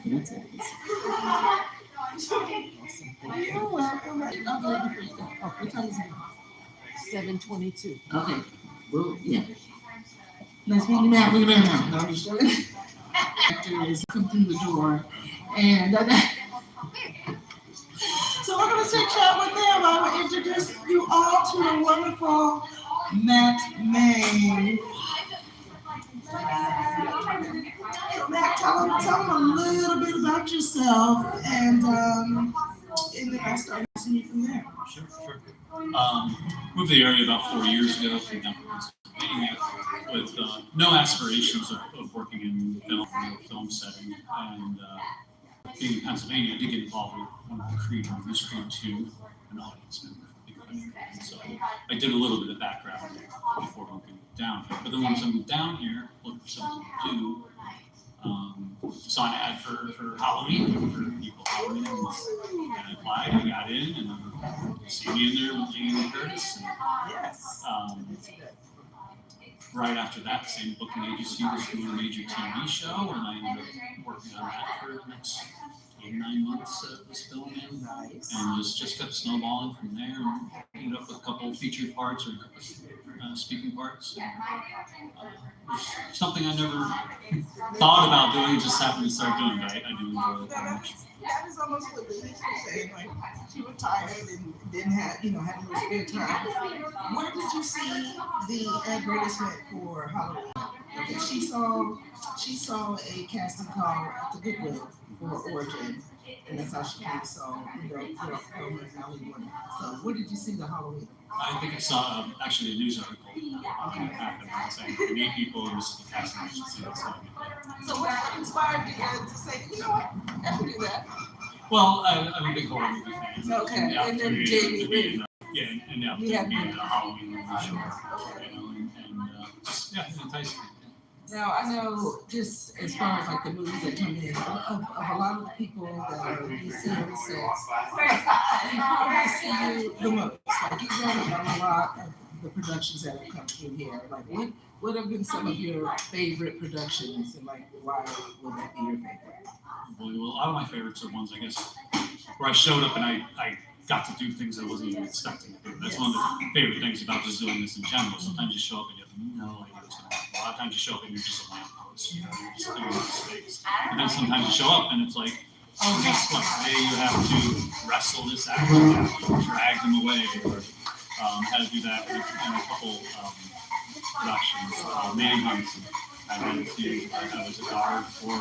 That's it. You're welcome. I'll do it before you go. Oh, what time is it? 7:22. Okay. Well, yeah. Nice meeting you, ma'am. Look at that now. No, I'm just joking. Actors come through the door, and so we're gonna take chat with them. I will introduce you all to the wonderful Mang. Matt, tell them a little bit about yourself, and then I'll start listening from there. Sure. Moved to the area about 4 years ago from down in Pennsylvania with no aspirations of working in film setting. And being in Pennsylvania, I did get involved with one of the Creed movies, Creed 2, an audience member. And so I did a little bit of background before moving down here. But then once I moved down here, looking for something to do, saw an ad for Halloween, for people Halloween, and I applied, I got in, and see me in there with Jamie and Curtis. And, Yes. Right after that, the same booking agency was doing a major TV show, and I ended up working on that for the next 8 or 9 months that was filming. Nice. And just kept snowballing from there, and ended up with a couple of featured parts or a couple of speaking parts. And, something I never thought about doing, just happened to start doing it. I do enjoy it very much. That is almost what Denise was saying. Like, she retired and didn't have, had no spare time. Where did you see the advertisement for Halloween? Okay, she saw a casting call at the Goodwill for Origin, and that's how she came. So, Hollywood. So, where did you see the Halloween? I think I saw actually a news article happened saying we need people in this casting agency. So what inspired you to say, you know what, I can do that? Well, I'm a big horror movie fan. Okay, and then Jamie and the opportunity to be in a Halloween movie, and just enticing. Now, I know, just as far as like the movies that come in, of a lot of the people that you see on the sets, I see you the most. Like, you've done a lot of the productions that have come through here. Like, what have been some of your favorite productions, and like, why would that be your favorite? Well, a lot of my favorites are ones, I guess, where I showed up and I got to do things I wasn't even expecting to do. That's one of the favorite things about just doing this in general. Sometimes you show up and you have no idea what's going to happen. A lot of times you show up and you're just a lamppost, you're just doing this space. And then sometimes you show up and it's like, oh, guess what? Today you have to wrestle this actor, you have to drag them away, or had to do that in a couple productions. Mang I was a guard for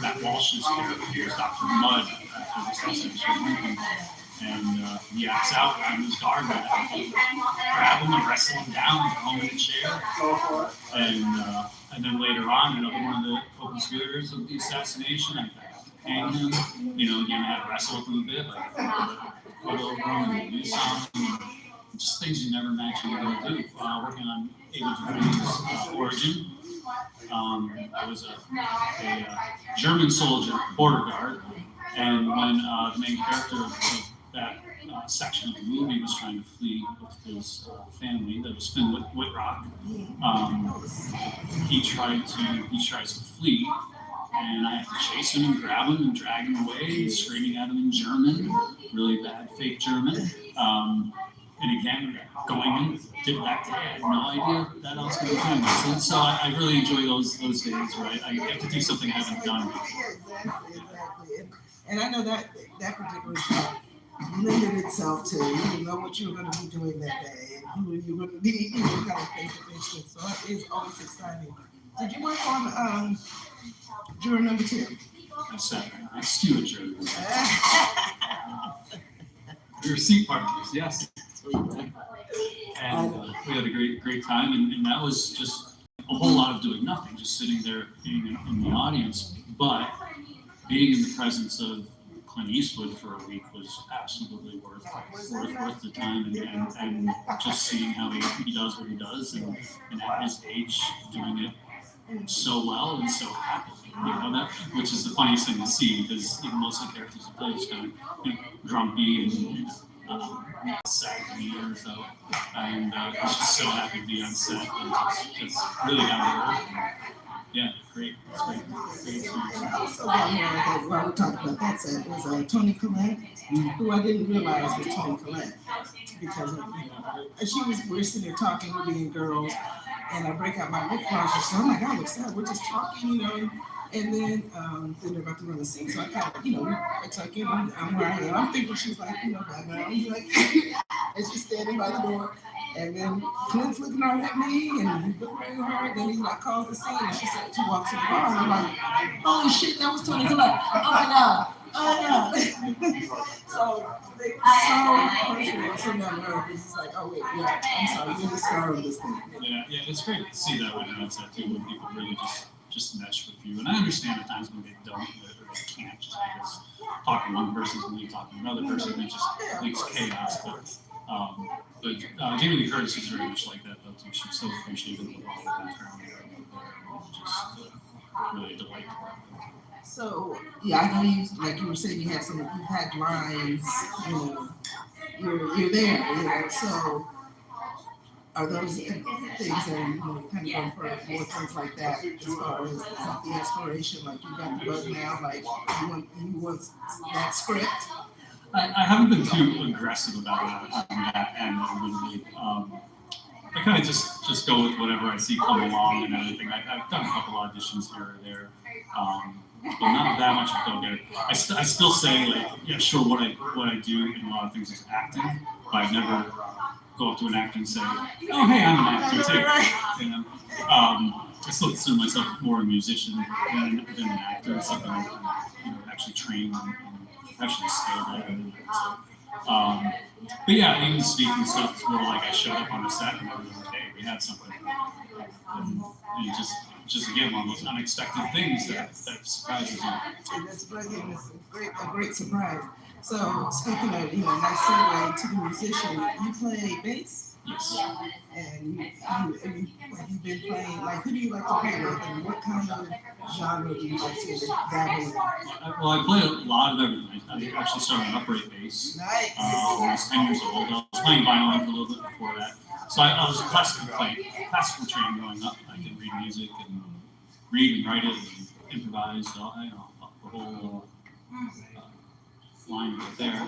Matt Walsh's character, Dr. Mudd, after the assassination. And he acts out on his guard, and I grab him and wrestle him down, throw him in a chair. And then later on, another one of the open scooters of the assassination, I hang him. Again, I had to wrestle with him a bit, like put over him and do something. Just things you never imagine you're going to do. Working on Ava DuVernay's Origin. I was a German soldier, border guard, and when the main character of that section of the movie was trying to flee with his family, that was Finn Whitrock, he tries to flee, and I have to chase him and grab him and drag him away, screaming at him in German, really bad fake German. And again, going in, did that day, I had no idea that I was going to do this. So I really enjoy those days where I get to do something I haven't done before. Exactly. And I know that particular stuff lended itself to, you didn't know what you were going to be doing that day, and who you were going to be, kind of face-to-face with. So it is always exciting. Did you work on juror number 2? I steward juror. We were seat partners, yes. And we had a great time, and that was just a whole lot of doing nothing, just sitting there being in the audience. But being in the presence of Clint Eastwood for a week was absolutely worth the time, and just seeing how he does what he does, and at his age doing it so well and so happily. That, which is the funniest thing to see, because most of the characters he plays kind of grumpy and sad to me or so, and he's just so happy to be on set, and just really down to earth. Yeah, great. It's great. Great experience. And also down there, that while we talked about that set, was Tony Collette, who I didn't realize was Tony Collette because of, and we're sitting there talking, we're being girls, and I break out my lip gloss. She said, "Oh my God, what's that? We're just talking, And then they're about to run the scene, so I kind of, it's like, I'm where I am. I'm thinking she's like, blah, blah. I'm like, and she's standing by the door. And then Clint's looking hard at me, and he's looking very hard. Then he like calls the scene, and she said, "She walks in the bar." And I'm like, "Holy shit, that was Tony Collette! Oh my God! Oh my God!" So they were so personal, so memorable. It's like, "Oh wait, yeah, I'm sorry, you're the star of this thing." Yeah, it's great to see that right now. It's that too, when people really just mesh with you. And I understand at times when they don't or they can't, just because talking to one person is when you talking to another person, it just leaves chaos. But Jamie Lee Curtis is very much like that though too. She's so appreciative of all the background there, just really a delight. So yeah, I know like you were saying, you've had lines, you're there, So are those things that kind of go for more things like that as far as the exploration? Like you got the bug now, like you want that script. I haven't been too aggressive about that end. I kind of just go with whatever I see come along and everything. I've done a couple auditions here or there, but not that much of a go-getter. I still say, like, yeah, sure, what I do in a lot of things is acting, but I never go up to an actor and say, "Oh, hey, I'm an actor too." I still consider myself more a musician than an actor. It's something I actually train and actually skilled at. But yeah, even speaking stuff is more like I showed up on the set and everyone was like, "Hey, we had something," and just again one of those unexpected things that surprises you. And that's brilliant. It's a great surprise. So speaking of, nice segue to the musician, you play bass. Yes. And have you been playing, like, who do you like to play with, and what kind of genre do you like to dabble in? Well, I play a lot of everything. I actually started an upright bass. Nice. When I was 10 years old. I was playing violin for a little bit before that. So I was classical trained growing up. I could read music and read and write it and improvise. So the whole line right there.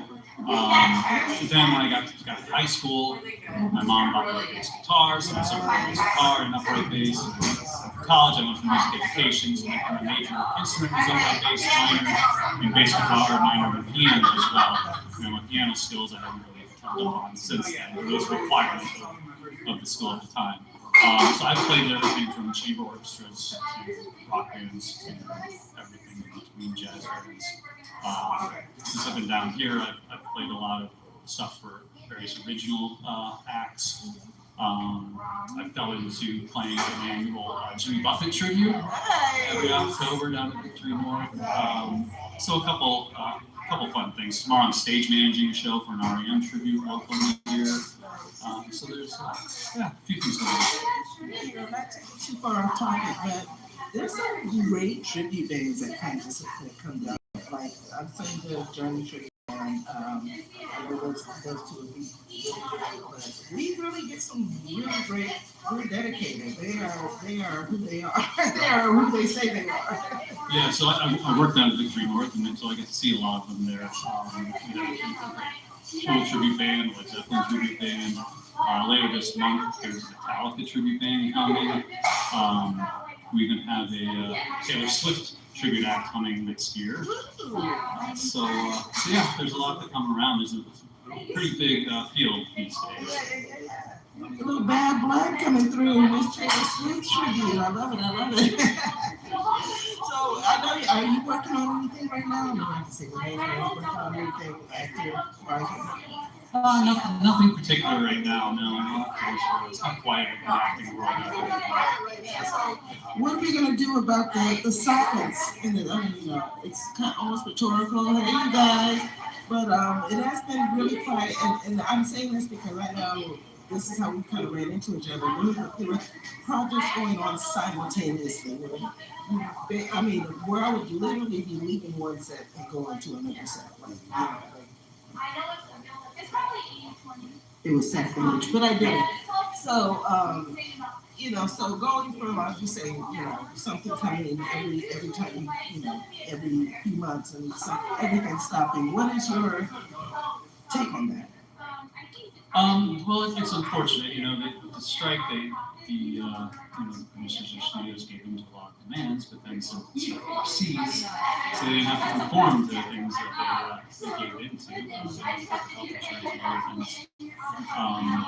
Then when I got to high school, my mom bought me a bass guitar, so I started playing bass guitar and upright bass. For college, I went for music education, so my major instrument was upright bass, minor in bass guitar, minor in piano as well. My piano skills I haven't really kept up on since then. It was requirements of the school at the time. So I've played everything from chamber orchestras to rock bands to everything in between, jazz bands. Since I've been down here, I've played a lot of stuff for various original acts. I fell into playing an annual Jimmy Buffett tribute every October down at Victory North. So a couple fun things. Tomorrow I'm stage managing a show for an REM tribute locally here. So there's a few things going on. Not to get too far off topic, but there's some great tribute bands that come down. Like I've seen the Journey tribute band. I know those two would be really great, but we really get some really great, really dedicated. They are who they are. They are who they say they are. Yeah, so I worked down at Victory North, and so I get to see a lot of them there. Tool tribute band, Led Zeppelin tribute band. Later this month, there's a Metallica tribute band coming. We even have a Taylor Swift tribute act coming next year. So yeah, there's a lot to come around. There's a pretty big field these days. A little bad blood coming through this Taylor Swift tribute. I love it. So I know are you working on anything right now? I'm going to say the name. Are you working on anything active? Nothing particular right now. No, it's not quiet in the acting world. So what are we going to do about the silence? It's kind of almost rhetorical. Hey, you guys. But it has been really quiet. And I'm saying this because I know this is how we kind of ran into each other. There were projects going on simultaneously. Where I would literally be leaving one set and going to another set. It was sacrilege, but I did it. So So going from, I'll just say, something coming in every time, every few months and everything stopping. What is your take on that? Well, it's unfortunate, the strike, the producers of studios gave into a lot of demands, but then some overseas, so they didn't have to conform to the things that they gave into, health insurance and other things. Um,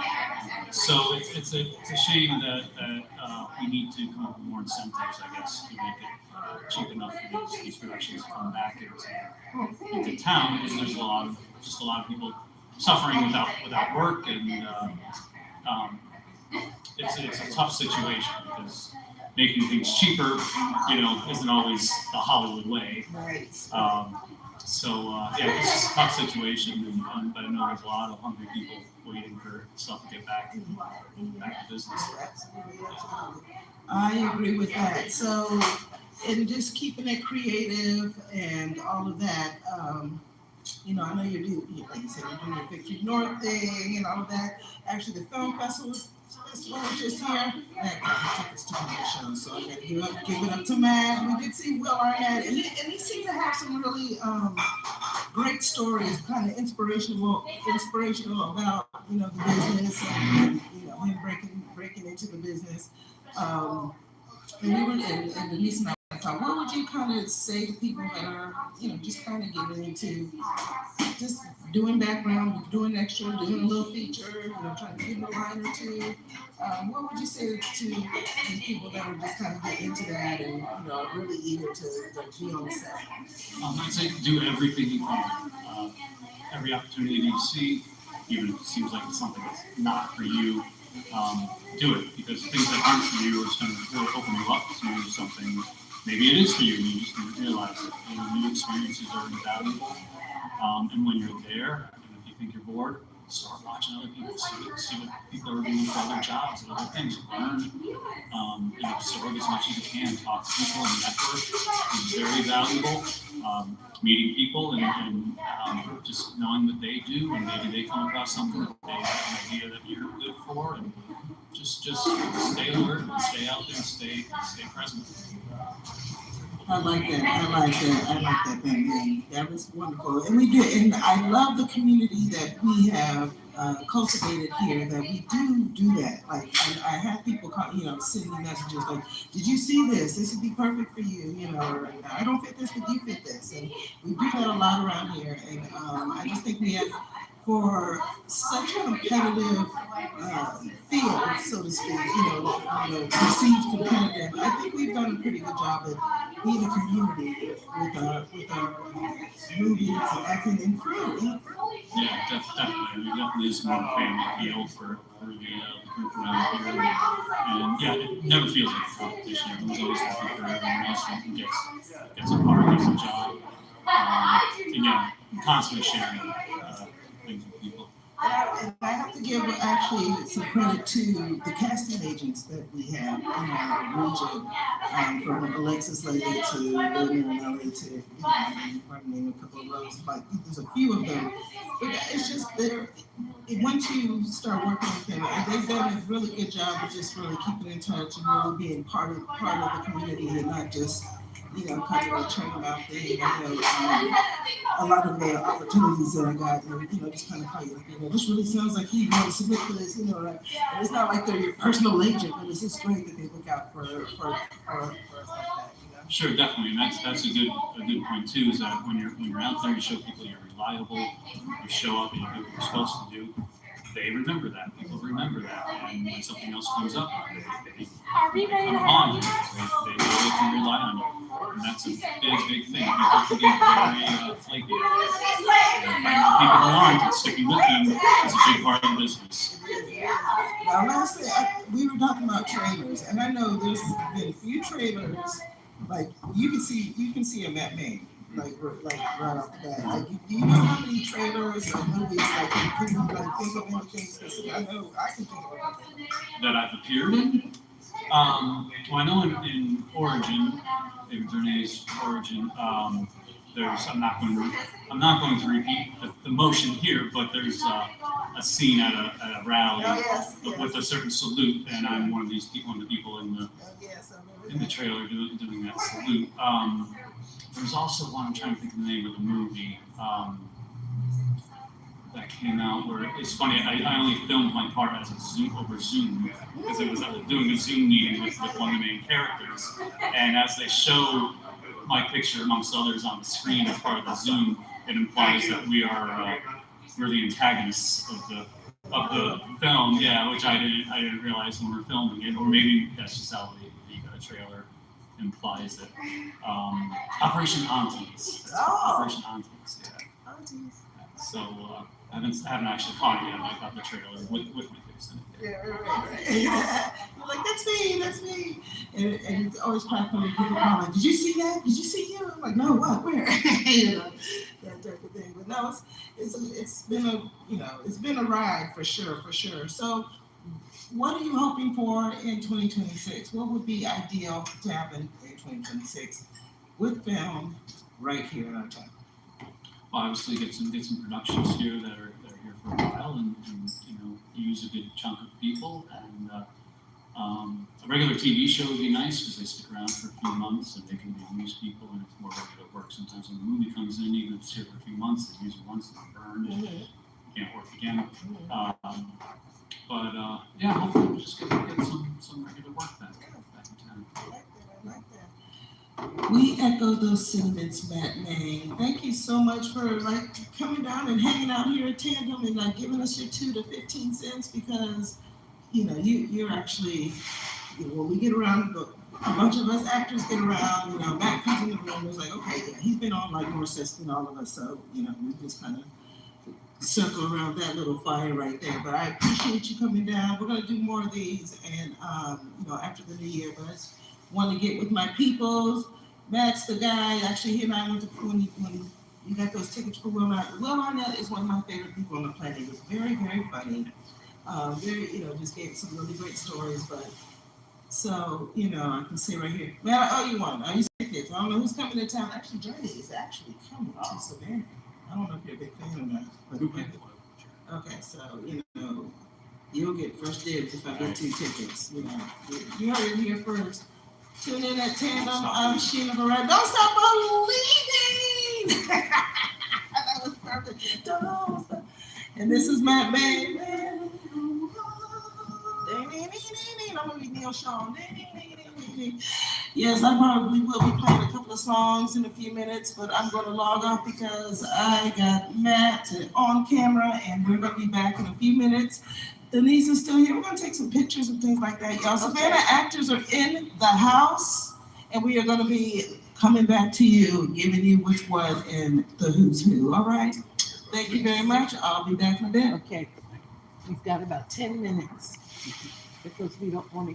so it's a shame that we need to come up with more incentives, I guess, to make it cheap enough for these productions to come back into town, because there's a lot of people suffering without work, and um, it's a tough situation because making things cheaper, isn't always the Hollywood way. Right. Yeah, it's just a tough situation, but I know there's a lot of hungry people waiting for stuff to get back to business. Absolutely, absolutely. I agree with that. So, and just keeping it creative and all of that. I know like you said, you're doing your Victory North thing and all of that. Actually, the festival was just here. I got tickets to my show, so I got to give it up to Mang. We did see Will Arnett, and he seemed to have some really great stories, kind of inspirational about the business and him breaking into the business. Um, and we were and Denise and I talked. What would you kind of say to people that are just kind of getting into just doing background, doing extra, doing a little feature, trying to give a line or two? What would you say to these people that are just kind of getting into that and are really eager to be on the set? I'd say do everything you can. Every opportunity you see, even if it seems like it's something that's not for you, do it, because things that aren't for you are just going to really open you up to something. Maybe it is for you, and you just didn't realize it. New experiences are invaluable, and when you're there, and if you think you're bored, start watching other people, see what people are doing for other jobs and other things. Learn, absorb as much as you can. Talk to people and network is very valuable. Meeting people and just knowing what they do, and maybe they come across something that they have an idea that you're good for, and just stay alert and stay out there and stay present. I like that. I like that. I like that, Bang. That was wonderful. And we did, and I love the community that we have cultivated here. That we do that. Like I have people call, send me messages like, "Did you see this? This would be perfect for you." Or "I don't fit this, but you fit this." And we do that a lot around here. And I just think we have, for such a competitive field, so to speak, perceived competitive. I think we've done a pretty good job at being a community with our movies, acting, and crew. Yeah, definitely. We definitely is more of a family feel for the group around here. And yeah, it never feels like a competition. Everyone's always happy for everyone else who gets a part, gets a job. And yeah, constantly sharing things with people. And I have to give actually some credit to the casting agents that we have in our region, from Alexis Lady to Lil Marinelli to, name a couple of those. Like, there's a few of them, but it's just once you start working with them, they've done a really good job of just really keeping in touch and really being part of the community, and not just kind of a turnabout thing. A lot of the opportunities that I got, just kind of call you, this really sounds like you want to submit for this, and it's not like they're your personal agent, but it's just great that they look out for us like that. Sure, definitely, and that's a good point too. Is that when you're out there, you show people you're reliable, you show up and you do what you're supposed to do. They remember that. People remember that, and when something else comes up, they come on you. They know they can rely on you, and that's a big thing. People can get very flaky. Finding people who aren't and sticking with them is a big part of the business. Now, lastly, we were talking about trailers, and I know there's been a few trailers. Like you can see a Matt Mang, like right off the bat. Like, do you know how many trailers or movies can you think of anything specific? I know I can think of anything that I've appeared in. Well, I know in Origin, David Durnay's Origin, I'm not going to repeat the motion here, but there's a scene at a rally with a certain salute, and I'm one of the people in the trailer doing that salute. There's also one, I'm trying to think of the name of the movie that came out where it's funny. I only filmed my part as a Zoom because I was doing a Zoom meeting with one of the main characters, and as they show my picture amongst others on the screen as part of the Zoom, it implies that we're the antagonists of the film. Yeah, which I didn't realize when we were filming it, or maybe that's just how the trailer implies it. Operation Aunties. Operation Aunties. Yeah. Aunties. So I haven't actually caught it yet. I got the trailer with my face in it. Yeah, right. You're like, that's me. And it's always quite funny. People are like, did you see that? Did you see him? I'm like, no, what? Where? You know, that type of thing. But no, it's been a ride for sure. So, what are you hoping for in 2026? What would be ideal to happen in 2026 with film right here in our town? Obviously, get some productions here that are here for a while, and use a good chunk of people. And a regular TV show would be nice because they stick around for a few months and they can use people, and it's more regular work. Sometimes when the movie comes in, even if it's here for a few months, they use it once and they're burned. And you can't work again. Yeah, hopefully we'll just get some regular work back in town. I like that. We echo those sentiments, Matt Mang. Thank you so much for coming down and hanging out here at Tandem and giving us your 2 to 15 cents because you're actually when we get around, a bunch of us actors get around. Matt comes in the room and is like, okay, yeah, he's been on more sets than all of us, so we just kind of circle around that little fire right there. But I appreciate you coming down. We're gonna do more of these, and after the new year. But I just want to get with my peoples. Matt's the guy. Actually, he and I went to when you got those tickets for Will Arnett. Will Arnett is one of my favorite people on the planet. He was very, very funny. Just gave some really great stories. But so I can say right here, Matt, I owe you one. I used tickets. I don't know who's coming to town. Actually, Journey is actually coming to Savannah. I don't know if you're a big fan or not. But okay, so you'll get first dibs if I get 2 tickets. You heard it here first. Tune in at Tandem. I'm Sheena Barrett. Don't stop believing. That was perfect. Don't stop. And this is Matt Mang. I'm gonna be Neil Sean. Yes, I probably will be playing a couple of songs in a few minutes, but I'm going to log off because I got Matt on camera, and we're going to be back in a few minutes. Denise is still here. We're going to take some pictures and things like that, y'all. Savannah Actors are in the house, and we are going to be coming back to you, giving you which one and the who's who. All right? Thank you very much. I'll be back in a bit. Okay. We've got about 10 minutes because we don't want to get